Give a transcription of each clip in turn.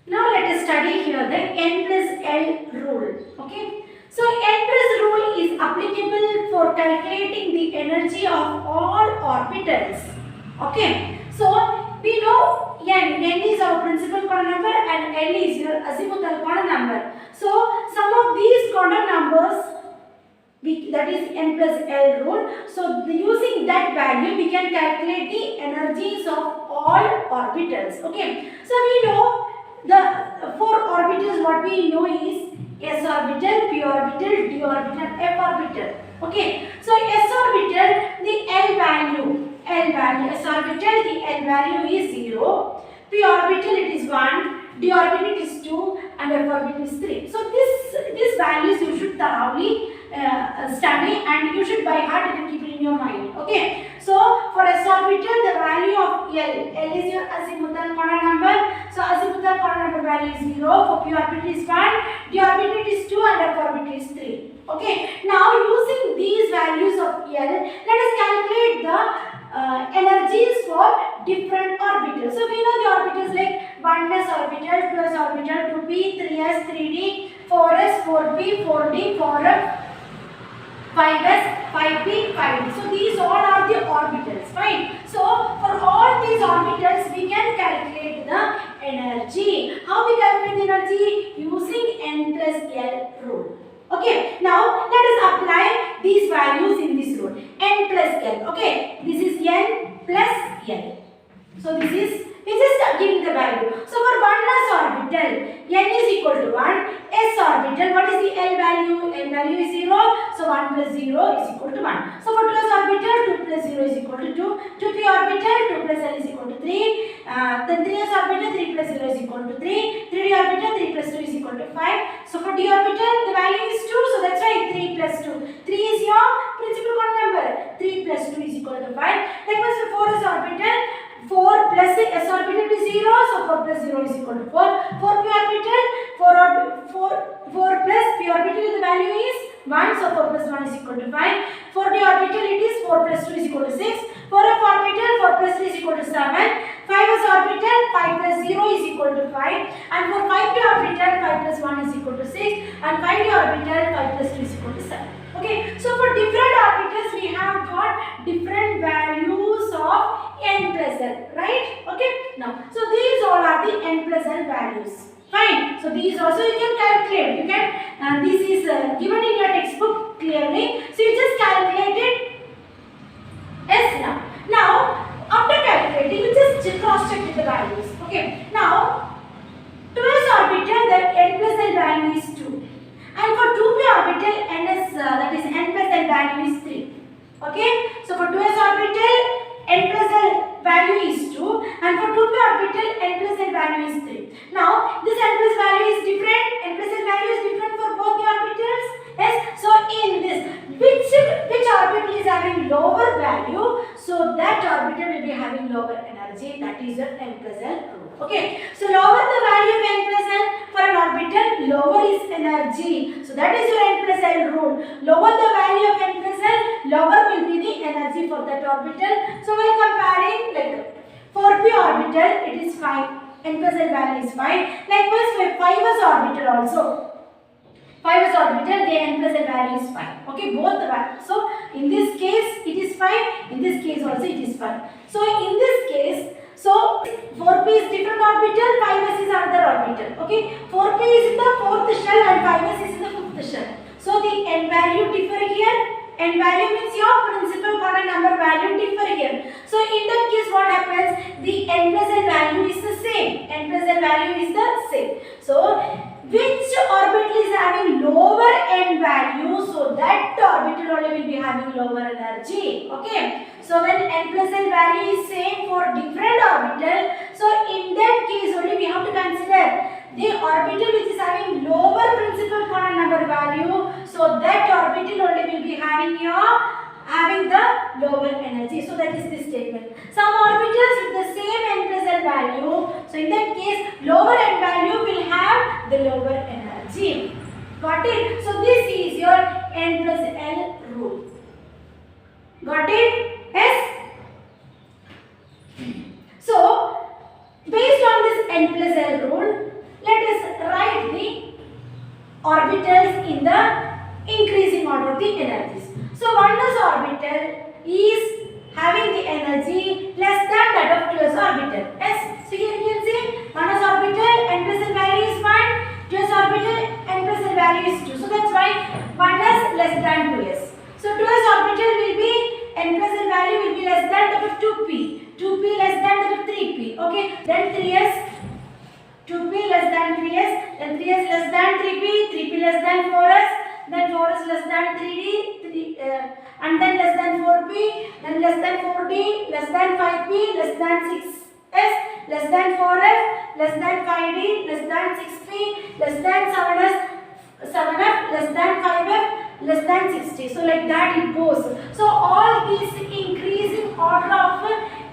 Now let us study here the N plus L rule. Okay. So N plus rule is applicable for calculating the energy of all orbitals. Okay. So we know N is our principal quantum number and L is your azimuthal quantum number. So some of these quantum numbers, that is N plus L rule. So using that value we can calculate the energies of all orbitals. Okay. So we know the four orbitals, what we know is S orbital, P orbital, D orbital, F orbital. Okay. So S orbital, the L value, S orbital, the L value is 0. P orbital it is 1, D orbital it is 2 and F orbital is 3. So these values you should thoroughly study and you should by heart and keep it in your mind. Okay. So for S orbital the value of L is your azimuthal quantum number. So azimuthal quantum number value is 0. For P orbital is 1, D orbital is 2 and F orbital is 3. Okay. Now using these values of L, let us calculate the energies for different orbitals. So we know the orbitals like 1s orbital, 2s orbital, 2p, 3s, 3d, 4s, 4p, 4d, 4f, 5s, 5p, 5d. So these all are the orbitals, fine. So for all these orbitals we can calculate the energy. How we calculate the energy? Using N plus L rule. Okay, now let us apply these values in this rule. N plus L. Okay, this is N plus L. So this is, we just giving the value. So for 1s orbital, N is equal to 1. S orbital, what is the L value? L value is 0. So 1 plus 0 is equal to 1. So for 2s orbital, 2 plus 0 is equal to 2. 2p orbital, 2 plus L is equal to 3. Then 3s orbital, 3 plus 0 is equal to 3. 3d orbital, 3 plus 2 is equal to 5. So for d orbital, the value is 2. So that's why 3 plus 2. 3 is your principal quantum number. 3 plus 2 is equal to 5. Likewise for 4s orbital, 4 plus S orbital is 0, so 4 plus 0 is equal to 4. 4p orbital, 4 plus p orbital, the value is 1, so 4 plus 1 is equal to 5. 4d orbital it is 4 plus 2 is equal to 6. 4f orbital, 4 plus 3 is equal to 7. 5s orbital, 5 plus 0 is equal to 5. And for 5p orbital, 5 plus 1 is equal to 6. And 5d orbital, 5 plus 2 is equal to 7. Okay, so for different orbitals we have got different values of N plus L, right? Okay, now, so these all are the N plus L values. Fine, so these also you can calculate. You can, this is given in your textbook clearly. So you just calculate it S now. Now, after calculating, you just cross check with the values. Okay, now, 2s orbital, the N plus L value is 2. And for 2p orbital, that is N plus L value is 3. Okay, so for 2s orbital, N plus L value is 2 and for 2p orbital N plus L value is 3. Now this N plus value is different, N plus L value is different for both the orbitals. Yes, so in this, which orbital is having lower value, so that orbital will be having lower energy, that is your N plus L rule. Okay, so lower the value of N plus L for an orbital, lower is energy. So that is your N plus L rule. Lower the value of N plus L, lower will be the energy for that orbital. So while comparing, like for p orbital, it is 5. N plus L value is 5. Likewise for 5s orbital also. 5s orbital, the N plus L value is 5. Okay, both the values. So in this case it is 5. In this case also it is 5. So in this case, so 4p is different orbital, 5s is another orbital. Okay, 4p is in the 4th shell and 5s is in the 5th shell. So the N value differ here. N value means your principal quantum number value differ here. So in that case what happens? The N plus L value is the same. N plus L value is the same. So which orbital is having lower N value, so that orbital only will be having lower energy. Okay. So when N plus L value is same for different orbital, so in that case only we have to consider the orbital which is having lower principal quantum number value, so that orbital only will be having the lower energy. So that is this statement. Some orbitals with the same N plus L value, so in that case lower N value will have the lower energy. Got it? So this is your N plus L rule. Got it? Yes? So based on this N plus L rule, 2p less than that of 3p. Okay, then 3s, 2p less than 3s, then 3s less than 3p, 3p less than 4s, then 4s less than 3d, and then less than 4p, then less than 4d, less than 5p, less than 6s, less than 4f, less than 5d, less than 6p, less than 7f, less than 5f, less than 60. So like that it goes. So all these increasing order of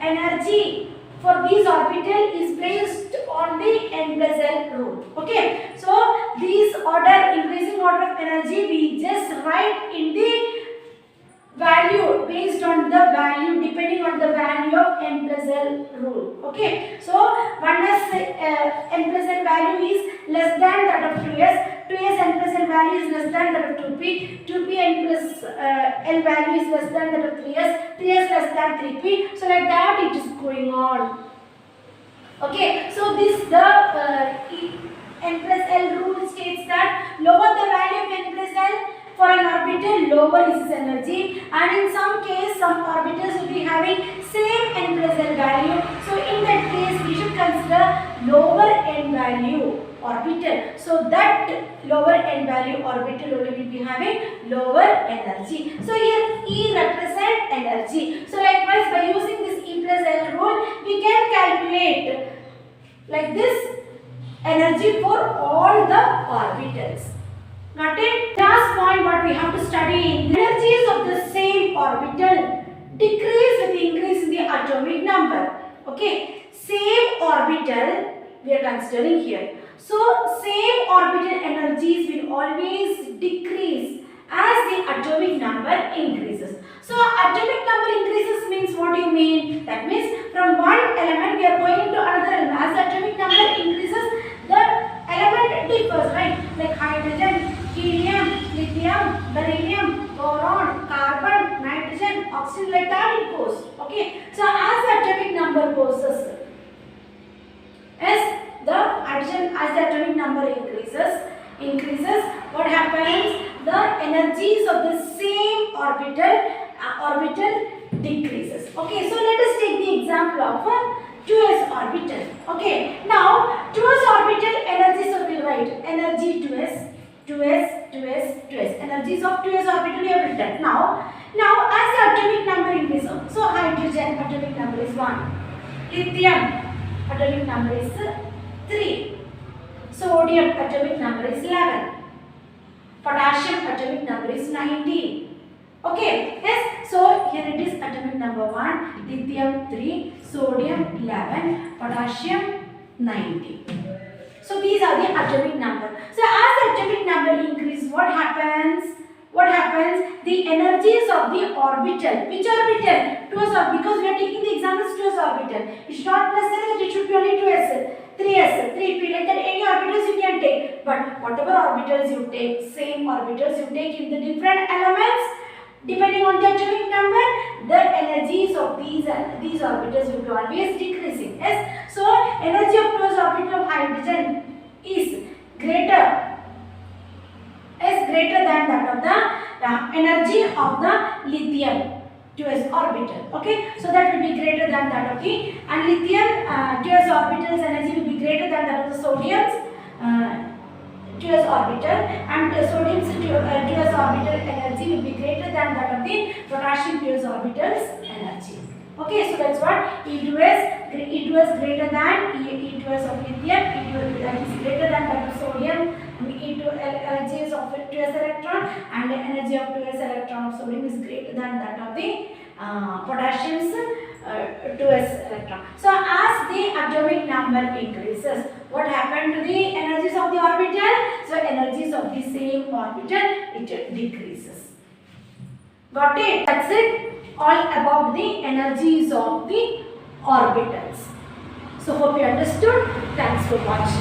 energy for these orbital is based on the n plus L rule. Okay. So these increasing order of energy we just write in the value based on the value depending on the value of n plus L rule. Okay. So one is n plus L value is less than that of 2s. 2s n plus L value is less than that of 2p. 2p n plus L value is less than that of 3s. 3s less than 3p. So like that it is going on. Okay. So this n plus L rule states that lower the value of n plus L for an orbital, lower is its energy, and in some case some orbitals will be having same n plus L value. So in that case we should consider lower n value orbital. So that lower n value orbital only will be having lower energy. So here E represents energy. So likewise by using this E plus L rule we can calculate like this energy for all the orbitals. Got it? Last point what we have to study, the energies of the same orbital decrease with the increase in the atomic number. Okay, same orbital we are considering here. So same orbital energies will always decrease as the atomic number increases. So atomic number increases means what do you mean? That means from one element we are going to another element. As the atomic number increases, the element differs, right? Like hydrogen, helium, lithium, beryllium, boron, carbon, nitrogen, oxygen, like that it goes. Okay. So as the atomic number goes, as the atomic number increases, what happens? The energies of the same orbital decreases. Okay, so let us take the example of a 2s orbital. Okay, now 2s orbital energies will be right. Energy 2s, energies of 2s orbital we have written. Now as the atomic number increases, so hydrogen atomic number is 1, lithium atomic number is 3, sodium atomic number is 11, potassium atomic number is 19. Okay, yes, so here it is atomic number 1, lithium 3, sodium 11, potassium 90. So these are the atomic number. So as the atomic number increases, what happens? The energies of the orbital. Which orbital? 2s orbital. Because we are taking the examples 2s orbital. It should not necessarily that it should be only 2s, 3s, 3p, like that any orbitals you can take. But whatever orbitals you take, same orbitals you take in the different elements, depending on the atomic number, the energies of these orbitals will be always decreasing. Yes. So energy of 2s orbital of hydrogen is greater than that of the energy of the lithium 2s orbital. Okay, so that will be greater than that of the, and lithium 2s orbital's energy will be greater than that of the sodium's 2s orbital, and sodium's 2s orbital energy will be greater than that of the potassium 2s orbital's energy. Okay, so that's what E2s greater than E2s of lithium, that is greater than that of sodium, energies of 2s electron, and the energy of 2s electron of sodium is greater than that of the potassium's 2s electron. So as the atomic number increases, what happened to the energies of the orbital? So energies of the same orbital, it decreases. Got it? That's it. All about the energies of the orbitals. So hope you understood. Thanks for watching.